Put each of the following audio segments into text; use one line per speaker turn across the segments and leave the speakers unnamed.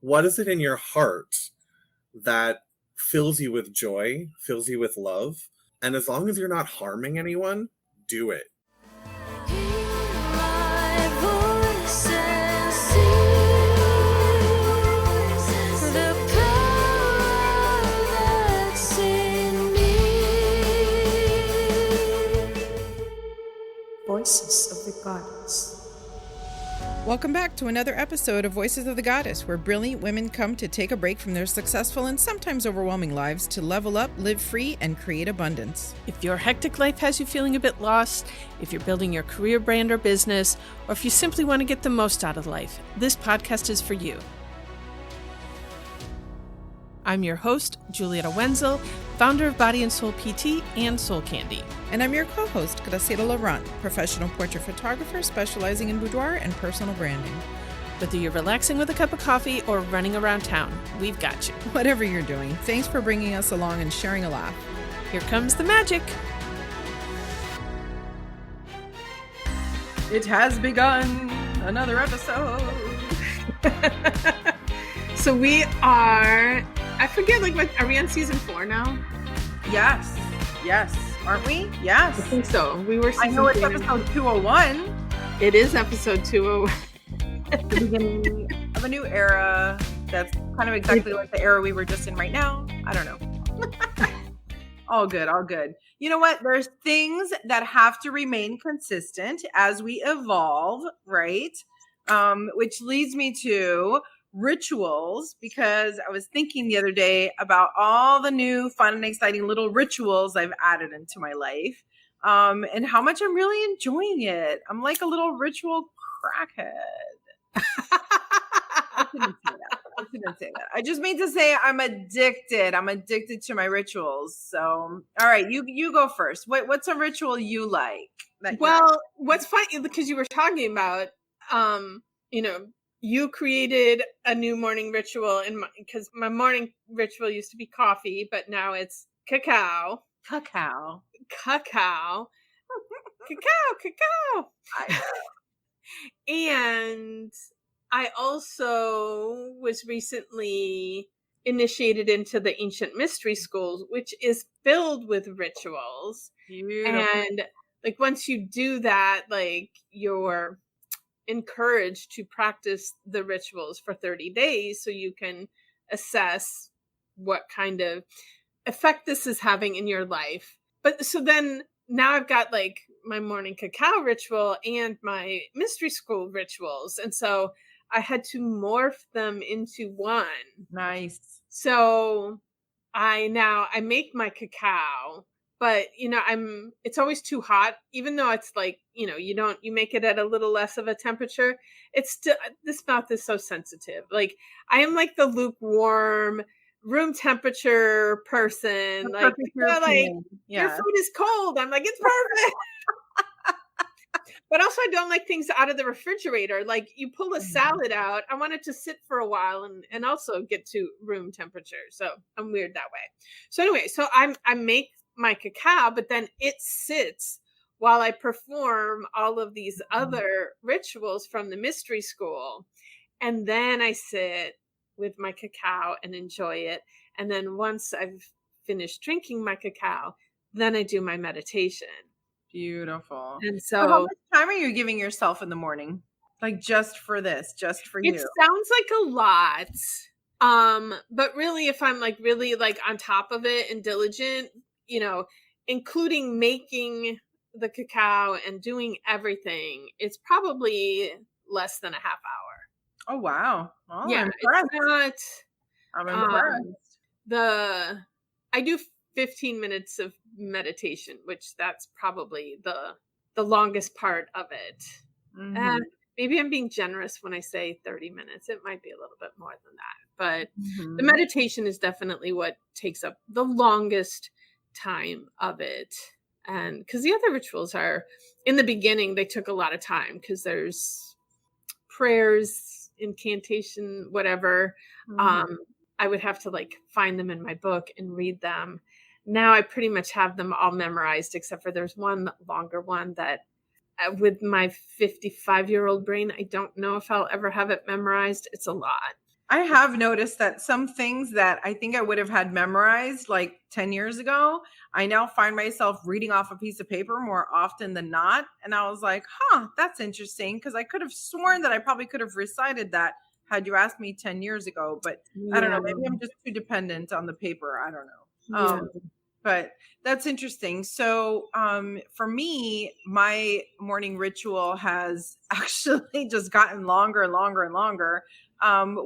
What is it in your heart that fills you with joy, fills you with love? And as long as you're not harming anyone, do it.
Voices of the Goddess.
Welcome back to another episode of Voices of the Goddess, where brilliant women come to take a break from their successful and sometimes overwhelming lives to level up, live free, and create abundance.
If your hectic life has you feeling a bit lost, if you're building your career, brand, or business, or if you simply want to get the most out of life, this podcast is for you. I'm your host, Julietta Wenzel, founder of Body and Soul PT and Soul Candy.
And I'm your co-host, Graciela Laurent, professional portrait photographer specializing in boudoir and personal branding.
Whether you're relaxing with a cup of coffee or running around town, we've got you.
Whatever you're doing, thanks for bringing us along and sharing a laugh.
Here comes the magic.
It has begun. Another episode.
So we are, I forget, are we on season 4 now?
Yes. Aren't we? Yes.
I think so. We were season
I know it's
3.
episode 201.
It is episode 201.
The beginning of a new era. That's kind of exactly like the era we were just in right now. I don't know. All good. You know what? There's things that have to remain consistent as we evolve, right? Which leads me to rituals, because I was thinking the other day about all the new fun and exciting little rituals I've added into my life, and how much I'm really enjoying it. I'm like a little ritual crackhead. I shouldn't say that. I just mean to say I'm addicted. I'm addicted to my rituals. So, all right, you go first. What's a ritual you like?
What's funny, because you were talking about, you created a new morning ritual, because my morning ritual used to be coffee, but now it's cacao.
Cacao.
And I also was recently initiated into the Ancient Mystery School, which is filled with rituals.
Beautiful.
And once you do that, you're encouraged to practice the rituals for 30 days so you can assess what kind of effect this is having in your life. But so then now I've got my morning cacao ritual and my mystery school rituals. And so I had to morph them into one.
Nice.
So I make my cacao, but it's always too hot, even though it's you make it at a little less of a temperature. It's still, this mouth is so sensitive. I am the lukewarm room temperature person. Your food is cold. I'm it's perfect. But also I don't like things out of the refrigerator. You pull a salad out, I want it to sit for a while and also get to room temperature. So I'm weird that way. So anyway, so I make my cacao, but then it sits while I perform all of these other rituals from the mystery school. And then I sit with my cacao and enjoy it. And then once I've finished drinking my cacao, then I do my meditation.
Beautiful.
And so
how much time are you giving yourself in the morning? Just for this, just for you?
It sounds like a lot. But really, if I'm really on top of it and diligent, including making the cacao and doing everything, it's probably less than a half hour.
Oh, wow. Oh,
yeah,
I'm impressed.
I do 15 minutes of meditation, which that's probably the longest part of it.
Mm-hmm.
And maybe I'm being generous when I say 30 minutes. It might be a little bit more than that. But the meditation is definitely what takes up the longest time of it. And because the other rituals are, in the beginning, they took a lot of time because there's prayers, incantation, whatever. I would have to find them in my book and read them. Now I pretty much have them all memorized, except for there's one longer one that with my 55-year-old brain, I don't know if I'll ever have it memorized. It's a lot.
I have noticed that some things that I think I would have had memorized like 10 years ago, I now find myself reading off a piece of paper more often than not. And I was like, huh, that's interesting. Because I could have sworn that I probably could have recited that had you asked me 10 years ago. But I don't
Yeah.
know. Maybe I'm just too dependent on the paper. I don't know.
Yeah.
But that's interesting. So for me, my morning ritual has actually just gotten longer and longer and longer.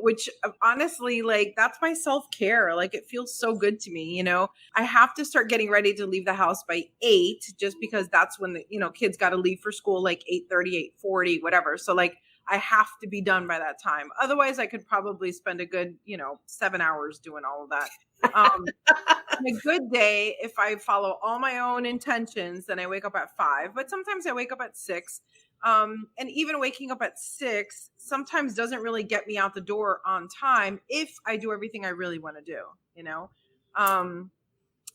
Which honestly, like that's my self-care. Like it feels so good to me, you know. I have to start getting ready to leave the house by 8 just because that's when the, you know, kids got to leave for school like 8:30, 8:40, whatever. So like I have to be done by that time. Otherwise I could probably spend a good, you know, 7 hours doing all of that. Um on a good day, if I follow all my own intentions, then I wake up at 5. But sometimes I wake up at 6. And even waking up at 6 sometimes doesn't really get me out the door on time if I do everything I really want to do, you know?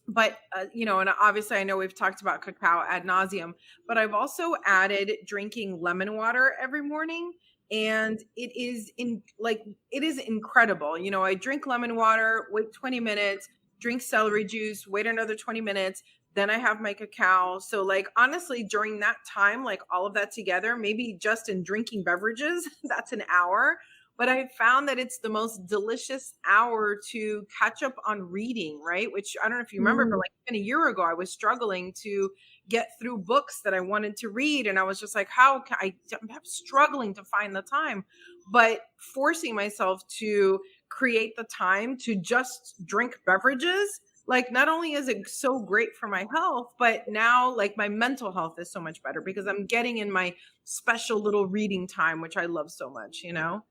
But you know, and obviously I know we've talked about cacao ad nauseum, but I've also added drinking lemon water every morning. And it is incredible. You know, I drink lemon water, wait 20 minutes, drink celery juice, wait another 20 minutes, then I have my cacao. So like honestly, during that time, like all of that together, maybe just in drinking beverages, that's an hour. But I found that it's the most delicious hour to catch up on reading, right? Which I don't know if you remember, but like even a year ago, I was struggling to get through books that I wanted to read. And I was just like, how can I'm struggling to find the time, but forcing myself to create the time to just drink beverages. Like not only is it so great for my health, but now like my mental health is so much better because I'm getting in my special little reading time, which I love so much, you know?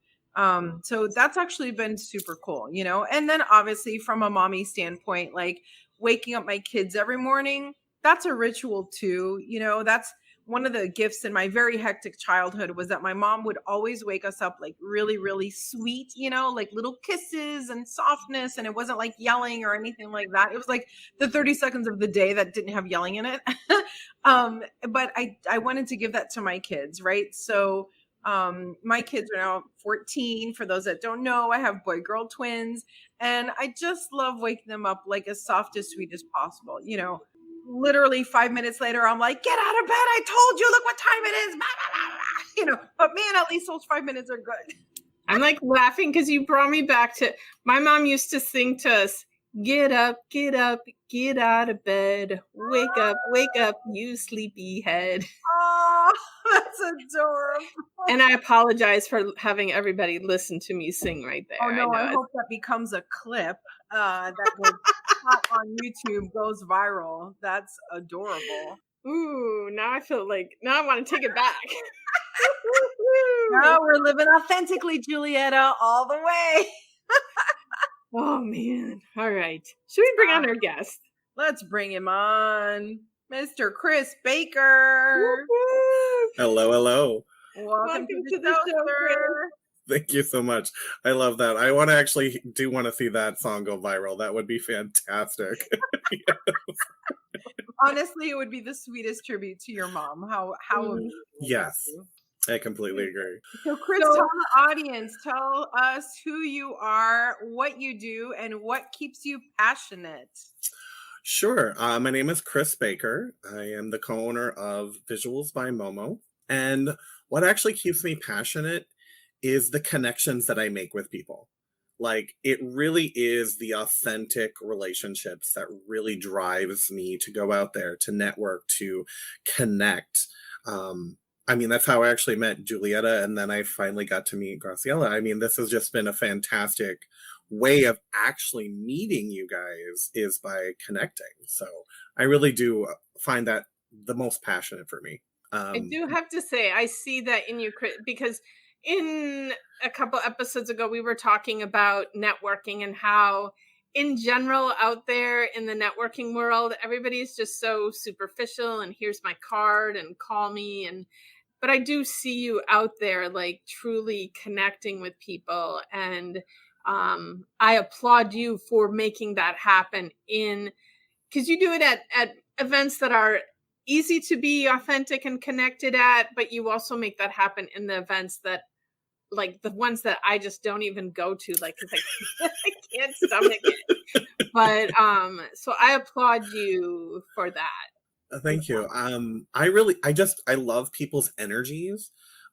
So that's actually been super cool, you know. And then obviously from a mommy standpoint, like waking up my kids every morning, that's a ritual too, you know. That's one of the gifts in my very hectic childhood was that my mom would always wake us up like really, really sweet, you know, like little kisses and softness. And it wasn't like yelling or anything like that. It was like the 30 seconds of the day that didn't have yelling in it. But I wanted to give that to my kids, right? So my kids are now 14. For those that don't know, I have boy girl twins, and I just love waking them up like as soft as sweet as possible. You know, literally 5 minutes later, I'm like, get out of bed. I told you, look what time it is. Blah, blah, blah, blah. You know, but man, at least those 5 minutes are good.
I'm like laughing because you brought me back to my mom used to sing to us, get up, get out of bed, wake up, you sleepy head.
Oh, that's adorable.
And I apologize for having everybody listen to me sing right there.
Oh no, I hope that becomes a clip that goes hot on YouTube, goes viral. That's adorable.
Ooh, now I want to take it back.
Now we're living authentically, Julietta, all the way.
Oh man. All right. Should we bring on our guest?
Let's bring him on. Mr. Chris Baker.
Hello, hello.
Welcome to the show, sir.
Thank you so much. I love that. I want to want to see that song go viral. That would be fantastic. Yes.
Honestly, it would be the sweetest tribute to your mom. How
yes. I completely agree.
So Chris, tell the audience, tell us who you are, what you do, and what keeps you passionate.
Sure. My name is Chris Baker. I am the co-owner of Visuals by Momo. And what actually keeps me passionate is the connections that I make with people. Like, it really is the authentic relationships that really drives me to go out there, to network, to connect. I mean, that's how I actually met Julietta, and then I finally got to meet Graciela. I mean, this has just been a fantastic way of actually meeting you guys is by connecting. So I really do find that the most passionate for me.
I do have to say, I see that in you, Chris, because in a couple episodes ago, we were talking about networking and how in general out there in the networking world, everybody's just so superficial and here's my card and call me. But I do see you out there like truly connecting with people. And I applaud you for making that happen because you do it at events that are easy to be authentic and connected at, but you also make that happen in the events that like the ones that I just don't even go to, like, because I can't stomach it. But so I applaud you for that.
Thank you. I love people's energies.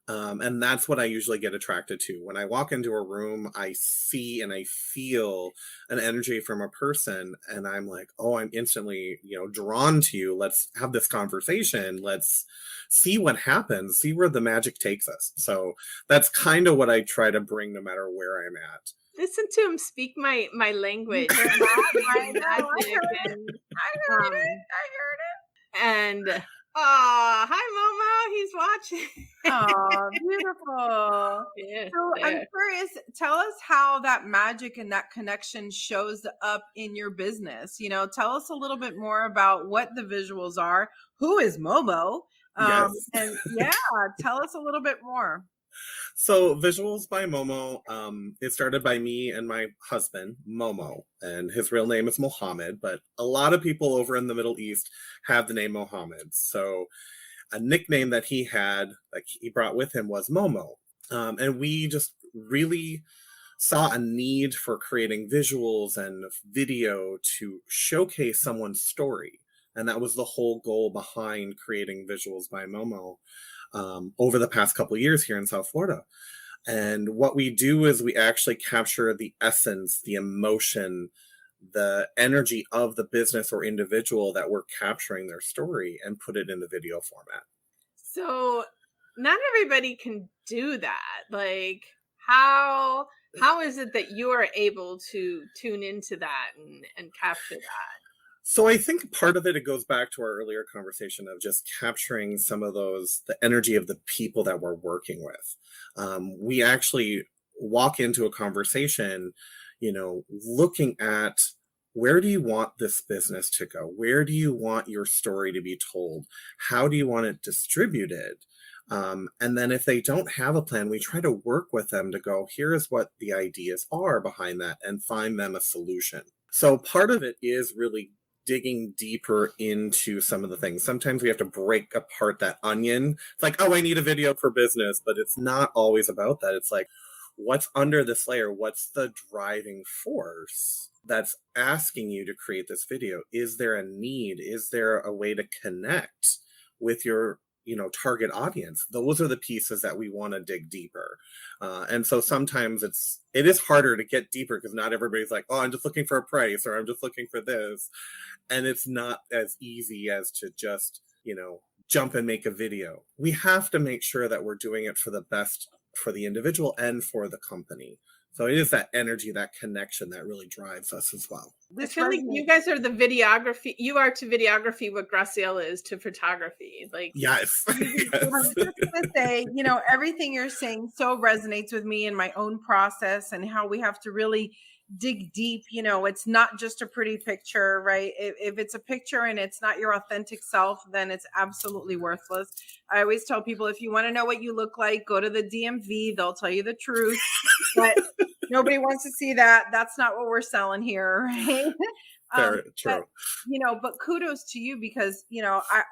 And that's what I usually get attracted to. When I walk into a room, I see and I feel an energy from a person, and I'm like, oh, I'm instantly, drawn to you. Let's have this conversation. Let's see what happens, see where the magic takes us. So that's kind of what I try to bring no matter where I'm at.
Listen to him speak my language.
I know, I
Magic
heard it.
and
I heard it.
um
I heard it.
and hi Momo, he's watching.
Oh, beautiful.
Yeah,
So I'm
there.
curious, tell us how that magic and that connection shows up in your business. Tell us a little bit more about what the visuals are. Who is Momo?
Yes.
And yeah, tell us a little bit more.
So Visuals by Momo, it started by me and my husband, Momo, and his real name is Mohammed, but a lot of people over in the Middle East have the name Mohammed. So a nickname that he had, like he brought with him, was Momo. And we just really saw a need for creating visuals and video to showcase someone's story. And that was the whole goal behind creating Visuals by Momo over the past couple of years here in South Florida. And what we do is we actually capture the essence, the emotion, the energy of the business or individual that we're capturing their story and put it in the video format.
So not everybody can do that. Like how is it that you are able to tune into that and capture that?
So I think part of it goes back to our earlier conversation of just capturing some of the energy of the people that we're working with. We actually walk into a conversation, looking at, where do you want this business to go? Where do you want your story to be told? How do you want it distributed? And then if they don't have a plan, we try to work with them to go, here is what the ideas are behind that, and find them a solution. So part of it is really digging deeper into some of the things. Sometimes we have to break apart that onion. It's like, oh, I need a video for business, but it's not always about that. It's like, what's under this layer? What's the driving force that's asking you to create this video? Is there a need? Is there a way to connect with your target audience? Those are the pieces that we want to dig deeper. And so sometimes it is harder to get deeper because not everybody's like, oh, I'm just looking for a price, or I'm just looking for this. And it's not as easy as to just, jump and make a video. We have to make sure that we're doing it for the best for the individual and for the company. So it is that energy, that connection that really drives us as well.
I feel like you guys are the videography. You are to videography what Graciela is to photography. Like,
yes.
I was just gonna say, everything you're saying so resonates with me in my own process, and how we have to really dig deep. It's not just a pretty picture, right? If it's a picture and it's not your authentic self, then it's absolutely worthless. I always tell people, if you want to know what you look like, go to the DMV. They'll tell you the truth. But nobody wants to see that. That's not what we're selling here, right?
Very true.
But kudos to you, because,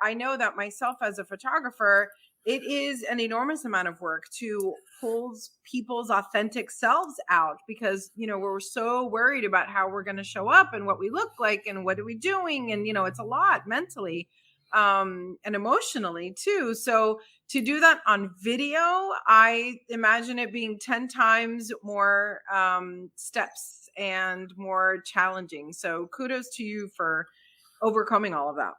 I know that myself as a photographer, it is an enormous amount of work to pull people's authentic selves out, because, we're so worried about how we're going to show up and what we look like and what are we doing. And, it's a lot mentally and emotionally too. So to do that on video, I imagine it being 10 times more steps and more challenging. So kudos to you for overcoming all of that.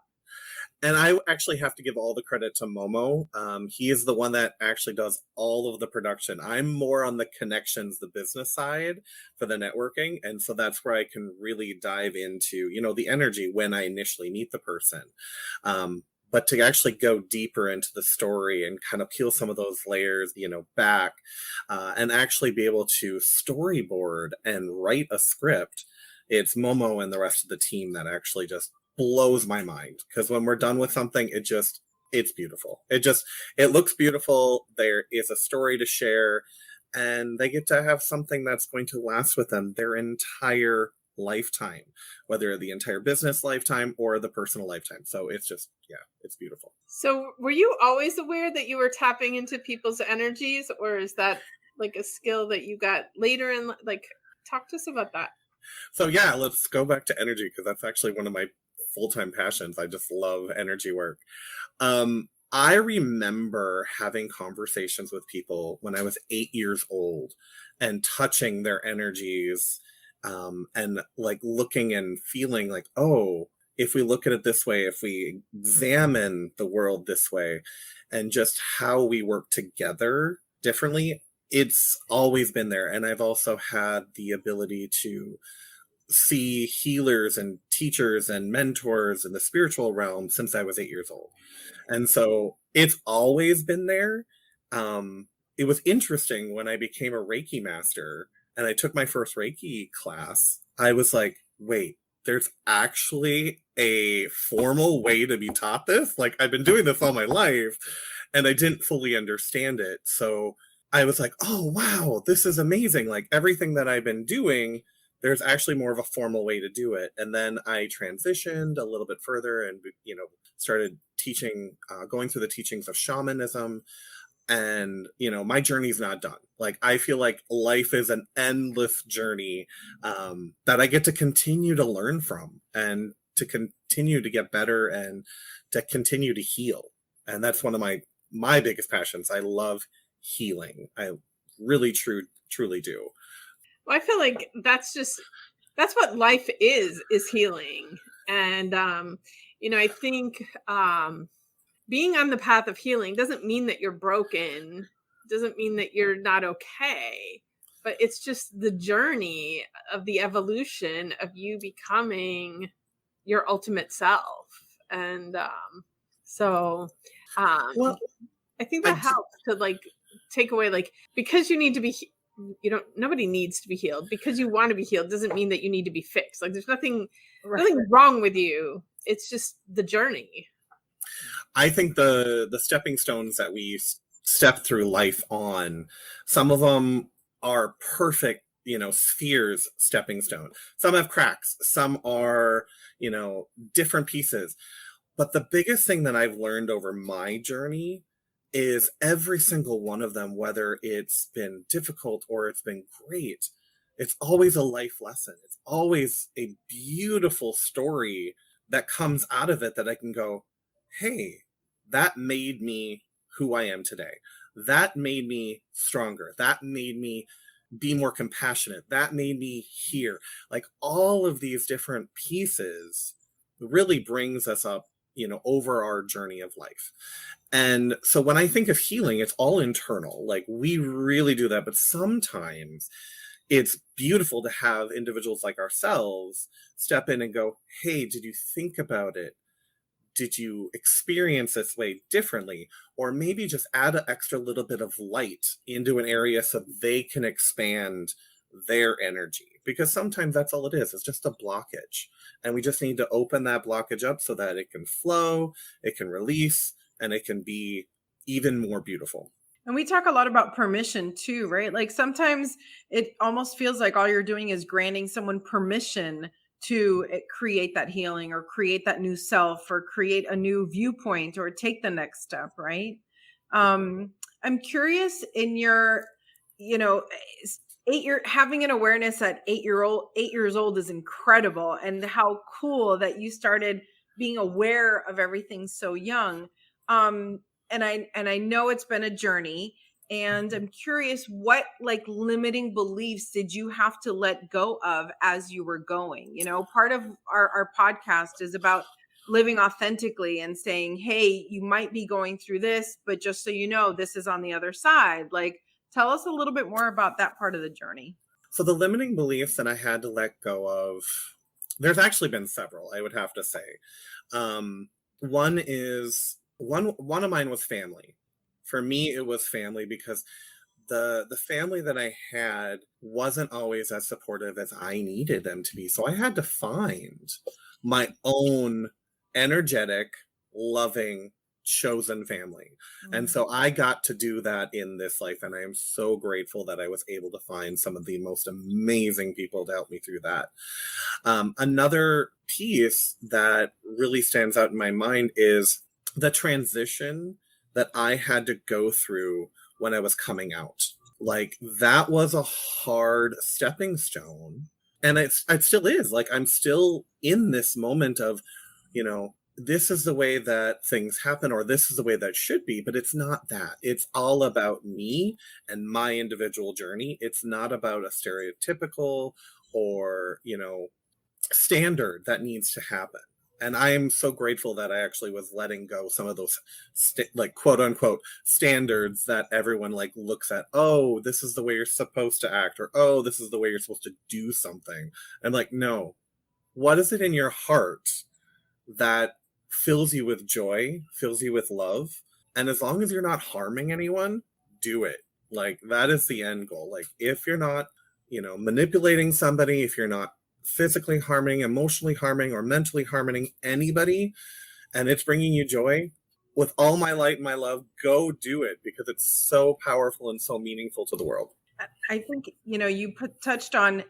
And I actually have to give all the credit to Momo. He is the one that actually does all of the production. I'm more on the connections, the business side for the networking. And so that's where I can really dive into, the energy when I initially meet the person. But to actually go deeper into the story and kind of peel some of those layers, back, and actually be able to storyboard and write a script, it's Momo and the rest of the team that actually just blows my mind. Because when we're done with something, it's beautiful. It looks beautiful. There is a story to share, and they get to have something that's going to last with them their entire lifetime, whether the entire business lifetime or the personal lifetime. So it's just, it's beautiful.
So were you always aware that you were tapping into people's energies, or is that like a skill that you got later in, like, talk to us about that.
So yeah, let's go back to energy because that's actually one of my full-time passions. I just love energy work. I remember having conversations with people when I was 8 years old and touching their energies, and like looking and feeling like, oh, if we look at it this way, if we examine the world this way, and just how we work together differently, it's always been there. And I've also had the ability to see healers and teachers and mentors in the spiritual realm since I was 8 years old. And so it's always been there. It was interesting when I became a Reiki master and I took my first Reiki class. I was like, wait, there's actually a formal way to be taught this? Like, I've been doing this all my life and I didn't fully understand it. So I was like, oh, wow, this is amazing. Like, everything that I've been doing, there's actually more of a formal way to do it. And then I transitioned a little bit further and, started teaching, going through the teachings of shamanism. And, my journey's not done. Like, I feel like life is an endless journey, that I get to continue to learn from and to continue to get better and to continue to heal. And that's one of my biggest passions. I love healing. I really truly do.
Well, I feel like that's what life is healing. And I think being on the path of healing doesn't mean that you're broken, doesn't mean that you're not okay, but it's just the journey of the evolution of you becoming your ultimate self. And so
Well,
I think that helps to like take away, like, because you need to be, nobody needs to be healed. Because you want to be healed doesn't mean that you need to be fixed. Like, there's nothing wrong with you. It's just the journey.
I think the stepping stones that we step through life on, some of them are perfect, spheres stepping stone. Some have cracks, some are, different pieces. But the biggest thing that I've learned over my journey is every single one of them, whether it's been difficult or it's been great, it's always a life lesson. It's always a beautiful story that comes out of it that I can go, hey, that made me who I am today. That made me stronger. That made me be more compassionate. That made me hear. Like, all of these different pieces really brings us up, over our journey of life. And so when I think of healing, it's all internal. Like, we really do that. But sometimes it's beautiful to have individuals like ourselves step in and go, hey, did you think about it? Did you experience this way differently? Or maybe just add an extra little bit of light into an area so they can expand their energy. Because sometimes that's all it is. It's just a blockage. And we just need to open that blockage up so that it can flow, it can release, and it can be even more beautiful.
And we talk a lot about permission too, right? Like, sometimes it almost feels like all you're doing is granting someone permission to create that healing or create that new self or create a new viewpoint or take the next step, right? I'm curious, in your, having an awareness at 8 years old is incredible, and how cool that you started being aware of everything so young. And I know it's been a journey, and I'm curious, what like limiting beliefs did you have to let go of as you were going? Part of our podcast is about living authentically and saying, hey, you might be going through this, but just so you know, this is on the other side. Like, tell us a little bit more about that part of the journey.
So the limiting beliefs that I had to let go of, there's actually been several, I would have to say. One of mine was family. For me, it was family, because the family that I had wasn't always as supportive as I needed them to be. So I had to find my own energetic, loving, chosen family. And so I got to do that in this life. And I am so grateful that I was able to find some of the most amazing people to help me through that. Another piece that really stands out in my mind is the transition that I had to go through when I was coming out. Like that was a hard stepping stone. And it still is. Like I'm still in this moment of, this is the way that things happen, or this is the way that should be, but it's not that. It's all about me and my individual journey. It's not about a stereotypical or, standard that needs to happen. And I am so grateful that I actually was letting go some of those like quote unquote standards that everyone like looks at. Oh, this is the way you're supposed to act, or oh, this is the way you're supposed to do something. I'm like, no, what is it in your heart that fills you with joy, fills you with love? And as long as you're not harming anyone, do it. Like that is the end goal. Like if you're not, manipulating somebody, if you're not physically harming, emotionally harming, or mentally harming anybody, and it's bringing you joy, with all my light and my love, go do it, because it's so powerful and so meaningful to the world.
I think, you touched on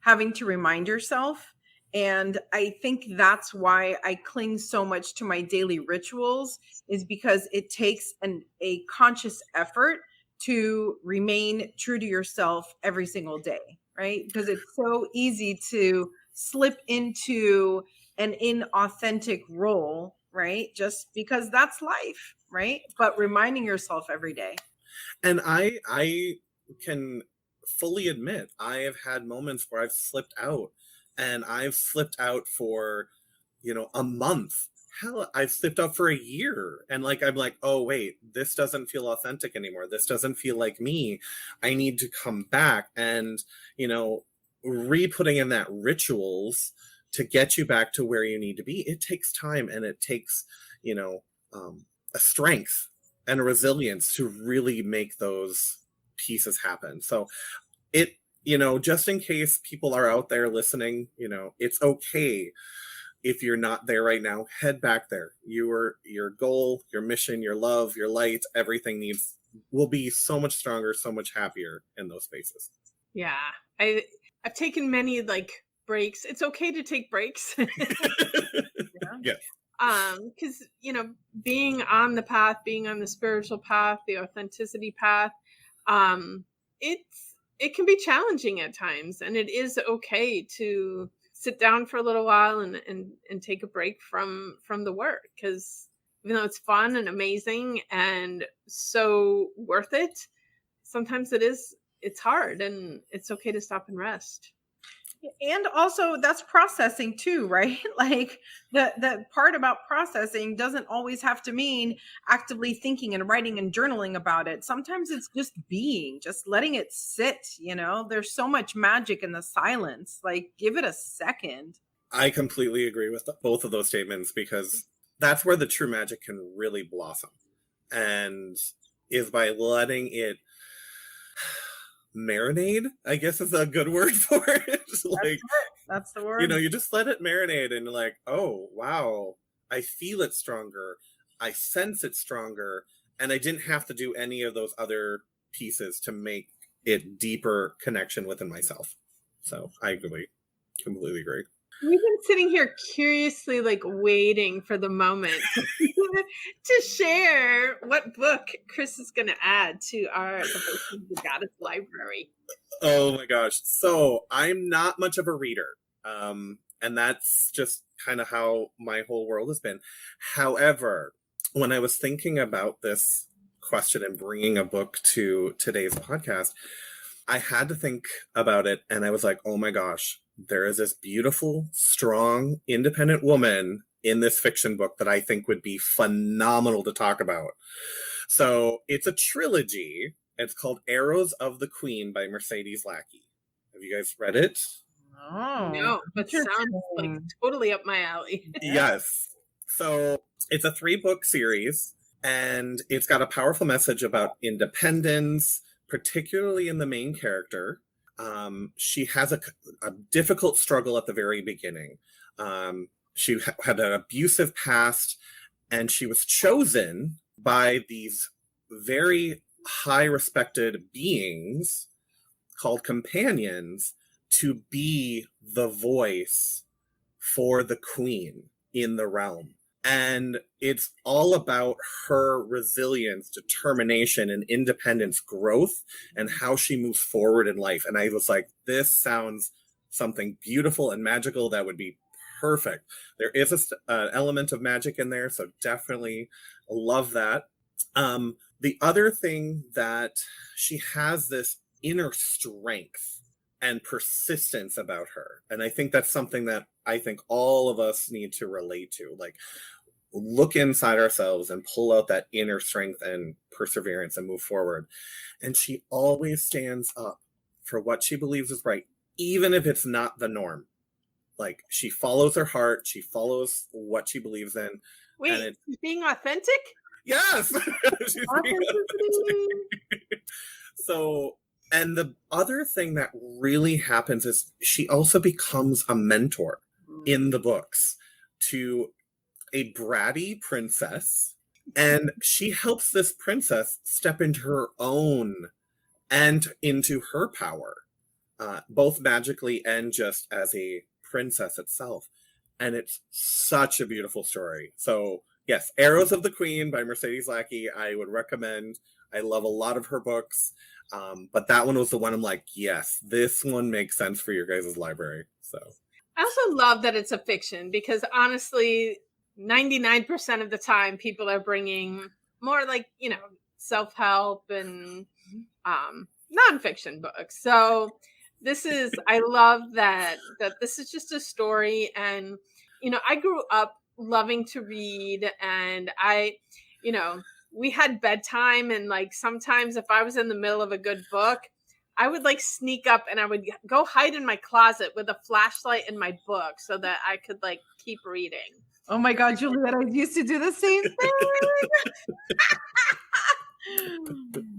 having to remind yourself. And I think that's why I cling so much to my daily rituals, is because it takes a conscious effort to remain true to yourself every single day, right? Because it's so easy to slip into an inauthentic role, right? Just because that's life, right? But reminding yourself every day.
And I can fully admit I have had moments where I've slipped out, and I've slipped out for, a month. Hell, I've slipped out for a year. And like, I'm like, oh, wait, this doesn't feel authentic anymore. This doesn't feel like me. I need to come back and, re-putting in that rituals to get you back to where you need to be. It takes time, and it takes, a strength and a resilience to really make those pieces happen. So just in case people are out there listening, it's okay if you're not there right now. Head back there. Your goal, your mission, your love, your light, everything will be so much stronger, so much happier in those spaces.
Yeah. I've taken many like breaks. It's okay to take breaks.
Yeah.
Because being on the path, being on the spiritual path, the authenticity path, it can be challenging at times, and it is okay to sit down for a little while and take a break from the work, because even though it's fun and amazing and so worth it, sometimes it's hard, and it's okay to stop and rest.
And also that's processing too, right? Like the part about processing doesn't always have to mean actively thinking and writing and journaling about it. Sometimes it's just being, just letting it sit, there's so much magic in the silence. Like give it a second.
I completely agree with both of those statements, because that's where the true magic can really blossom, and is by letting it marinade, I guess is a good word for it. Like,
that's the word.
You just let it marinate, and like, oh wow, I feel it stronger, I sense it stronger, and I didn't have to do any of those other pieces to make it deeper connection within myself. So I completely agree.
We've been sitting here curiously, like waiting for the moment to share what book Chris is going to add to the Goddess Library.
Oh my gosh. So I'm not much of a reader. And that's just kind of how my whole world has been. However, when I was thinking about this question and bringing a book to today's podcast, I had to think about it, and I was like, oh my gosh, there is this beautiful, strong, independent woman in this fiction book that I think would be phenomenal to talk about. So it's a trilogy. It's called Arrows of the Queen by Mercedes Lackey. Have you guys read it?
Oh,
no, but sounds like totally up my alley.
Yes. So it's a 3-book series, and it's got a powerful message about independence, particularly in the main character. She has a difficult struggle at the very beginning. She had an abusive past, and she was chosen by these very high respected beings called companions to be the voice for the queen in the realm. And it's all about her resilience, determination, and independence, growth, and how she moves forward in life. And I was like, this sounds something beautiful and magical that would be perfect. There is an element of magic in there, so definitely love that. The other thing that she has this inner strength and persistence about her. And I think that's something that I think all of us need to relate to. Like, look inside ourselves and pull out that inner strength and perseverance and move forward. And she always stands up for what she believes is right, even if it's not the norm. Like, she follows her heart, she follows what she believes in.
Wait, being authentic?
Yes. She's being authentic. So, and the other thing that really happens is she also becomes a mentor in the books to a bratty princess, and she helps this princess step into her own and into her power, both magically and just as a princess itself. And it's such a beautiful story. So yes, Arrows of the Queen by Mercedes Lackey, I would recommend. I love a lot of her books, but that one was the one I'm like, yes, this one makes sense for your guys' library. So
I also love that it's a fiction, because honestly, 99% of the time people are bringing more like, self-help and nonfiction books. So this is, I love that this is just a story. And, I grew up loving to read, and we had bedtime, and like sometimes if I was in the middle of a good book, I would like sneak up and I would go hide in my closet with a flashlight in my book so that I could like keep reading.
Oh my God, Juliet, I used to do the same thing.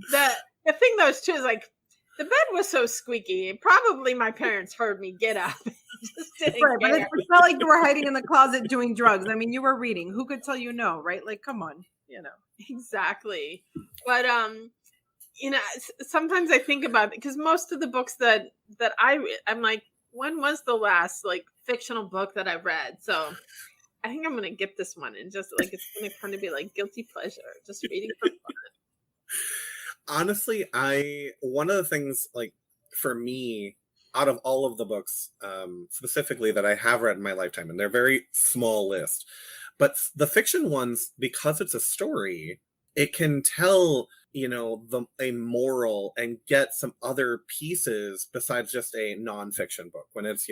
The thing that was true is like the bed was so squeaky. Probably my parents heard me get up. Just didn't
Right, but
care.
it's not like you were hiding in the closet doing drugs. I mean, you were reading. Who could tell you no, right? Like, come on,
Exactly. But sometimes I think about it, because most of the books that I read, I'm like, when was the last like fictional book that I read? So I think I'm gonna get this one, and just like it's gonna kind of be like guilty pleasure, just reading for fun.
honestly, one of the things, like, for me, out of all of the books, specifically that I have read in my lifetime, and they're very small list, but the fiction ones, because it's a story, it can tell, a moral and get some other pieces besides just a nonfiction book. When it's,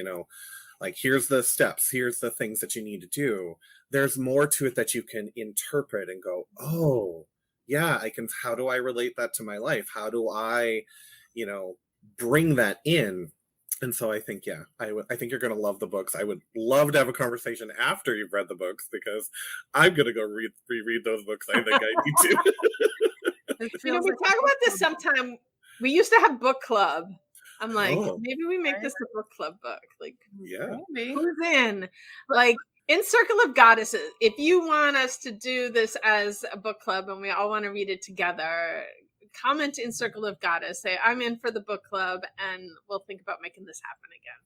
like, here's the steps, here's the things that you need to do. There's more to it that you can interpret and go, oh, yeah, how do I relate that to my life? How do I, bring that in? And so I think, yeah, I think you're going to love the books. I would love to have a conversation after you've read the books, because I'm going to go reread those books. I think I need to.
We talk about this sometime. We used to have book club. I'm like, maybe we make this a book club book. Like,
yeah,
who's in? Like, in Circle of Goddesses, if you want us to do this as a book club and we all want to read it together, comment in Circle of Goddess, say I'm in for the book club, and we'll think about making this happen again.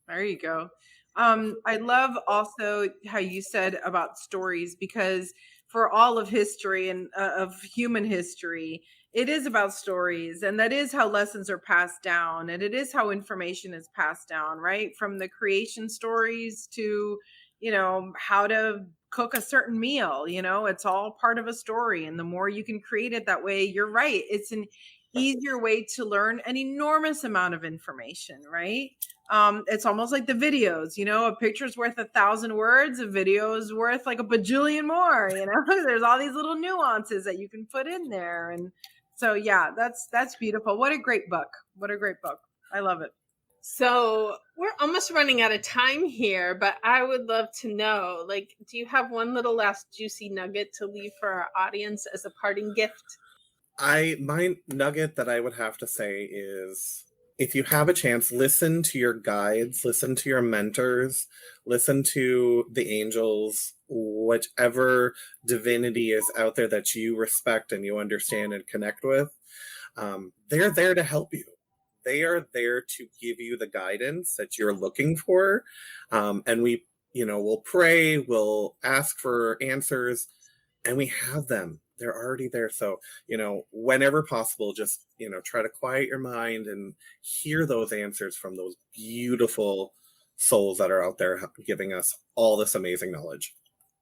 There you go. I love also how you said about stories, because for all of history and of human history, it is about stories, and that is how lessons are passed down, and it is how information is passed down, right? From the creation stories to, how to cook a certain meal, it's all part of a story. And the more you can create it that way, you're right, it's an easier way to learn an enormous amount of information, right? It's almost like the videos, a picture's worth 1,000 words, a video is worth like a bajillion more, there's all these little nuances that you can put in there. And so, yeah, that's beautiful. What a great book. I love it.
So we're almost running out of time here, but I would love to know, like, do you have one little last juicy nugget to leave for our audience as a parting gift?
My nugget that I would have to say is, if you have a chance, listen to your guides, listen to your mentors, listen to the angels, whichever divinity is out there that you respect and you understand and connect with. They're there to help you. They are there to give you the guidance that you're looking for. And we we'll pray, we'll ask for answers, and we have them. They're already there. So, whenever possible, just, try to quiet your mind and hear those answers from those beautiful souls that are out there giving us all this amazing knowledge.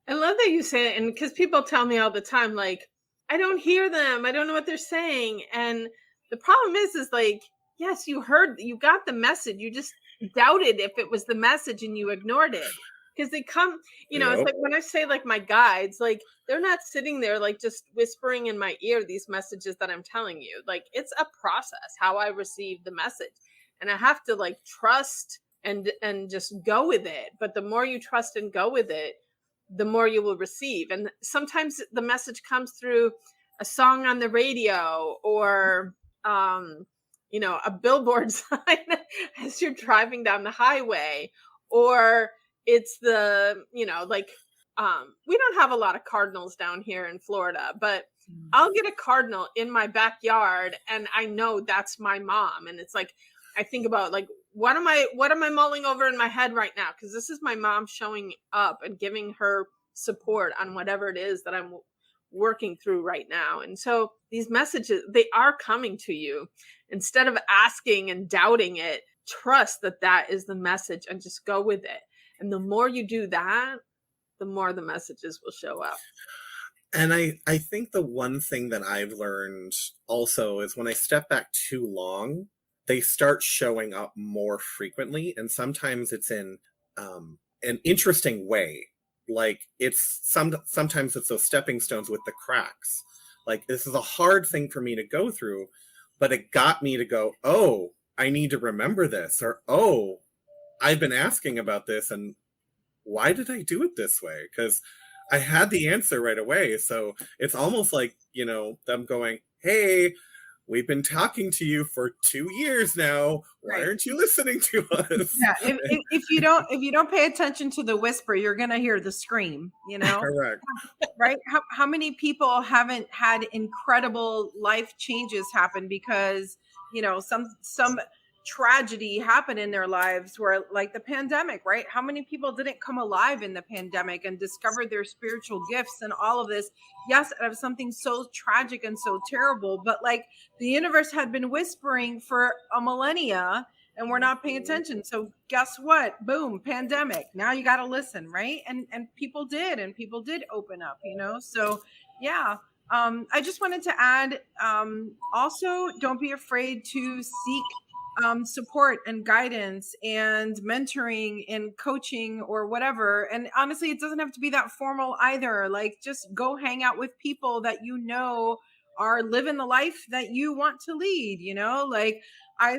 I love that you say it. And because people tell me all the time, like, I don't hear them. I don't know what they're saying. And the problem is like, yes, you got the message. You just doubted if it was the message and you ignored it. Because they come, it's like when I say like my guides, like they're not sitting there like just whispering in my ear these messages that I'm telling you. Like it's a process how I receive the message. And I have to like trust and just go with it. But the more you trust and go with it, the more you will receive. And sometimes the message comes through a song on the radio or, a billboard sign as you're driving down the highway, or it's the, we don't have a lot of cardinals down here in Florida, but I'll get a cardinal in my backyard and I know that's my mom. And it's like, I think about like, what am I mulling over in my head right now? Because this is my mom showing up and giving her support on whatever it is that I'm working through right now. And so these messages, they are coming to you. Instead of asking and doubting it, trust that is the message and just go with it. And the more you do that, the more the messages will show up.
And I think the one thing that I've learned also is when I step back too long, they start showing up more frequently. And sometimes it's in an interesting way. Like sometimes it's those stepping stones with the cracks. Like this is a hard thing for me to go through, but it got me to go, oh, I need to remember this, or, oh, I've been asking about this, and why did I do it this way? Because I had the answer right away. So it's almost like, them going, hey, we've been talking to you for 2 years now. Why aren't you listening to us?
Yeah, if you don't pay attention to the whisper, you're gonna hear the scream.
Correct.
Right? How many people haven't had incredible life changes happen because some tragedy happened in their lives, where like the pandemic, right? How many people didn't come alive in the pandemic and discover their spiritual gifts and all of this? Yes, out of something so tragic and so terrible, but like the universe had been whispering for a millennia and we're not paying attention. So guess what? Boom, pandemic. Now you got to listen, right? And people did open up, So yeah. I just wanted to add, also don't be afraid to seek support and guidance and mentoring and coaching or whatever. And honestly, it doesn't have to be that formal either. Like just go hang out with people that are living the life that you want to lead, like I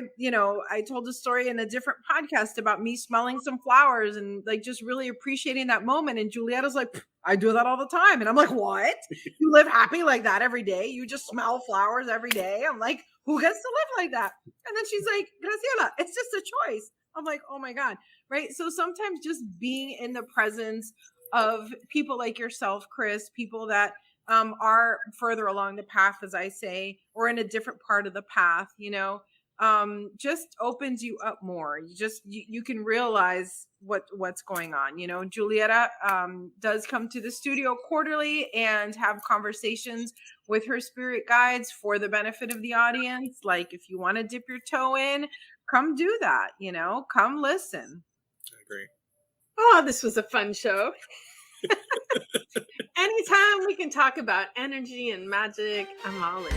told a story in a different podcast about me smelling some flowers and like just really appreciating that moment. And Julieta's like, I do that all the time. And I'm like, what? You live happy like that every day? You just smell flowers every day? I'm like, who gets to live like that? And then she's like, Graciela, it's just a choice. I'm like, oh my God. Right. So sometimes just being in the presence of people like yourself, Chris, people that are further along the path, as I say, or in a different part of the path, just opens you up more. You can realize what's going on. Julieta does come to the studio quarterly and have conversations with her spirit guides for the benefit of the audience. Like if you want to dip your toe in, come do that, come listen.
I agree.
Oh, this was a fun show. Anytime we can talk about energy and magic, I'm all in.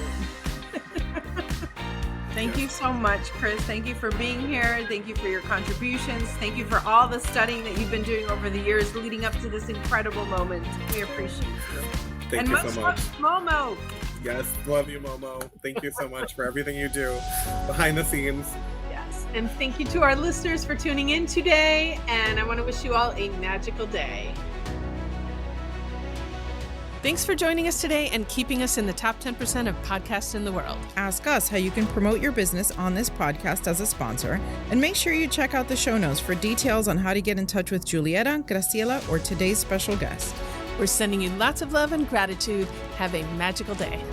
Thank you so much, Chris. Thank you for being here. Thank you for your contributions. Thank you for all the studying that you've been doing over the years leading up to this incredible moment. We appreciate you.
Thank you so much.
Momo.
Yes, love you, Momo. Thank you so much for everything you do behind the scenes.
Yes, and thank you to our listeners for tuning in today. And I want to wish you all a magical day. Thanks for joining us today and keeping us in the top 10% of podcasts in the world.
Ask us how you can promote your business on this podcast as a sponsor, and make sure you check out the show notes for details on how to get in touch with Julieta, Graciela, or today's special guest.
We're sending you lots of love and gratitude. Have a magical day.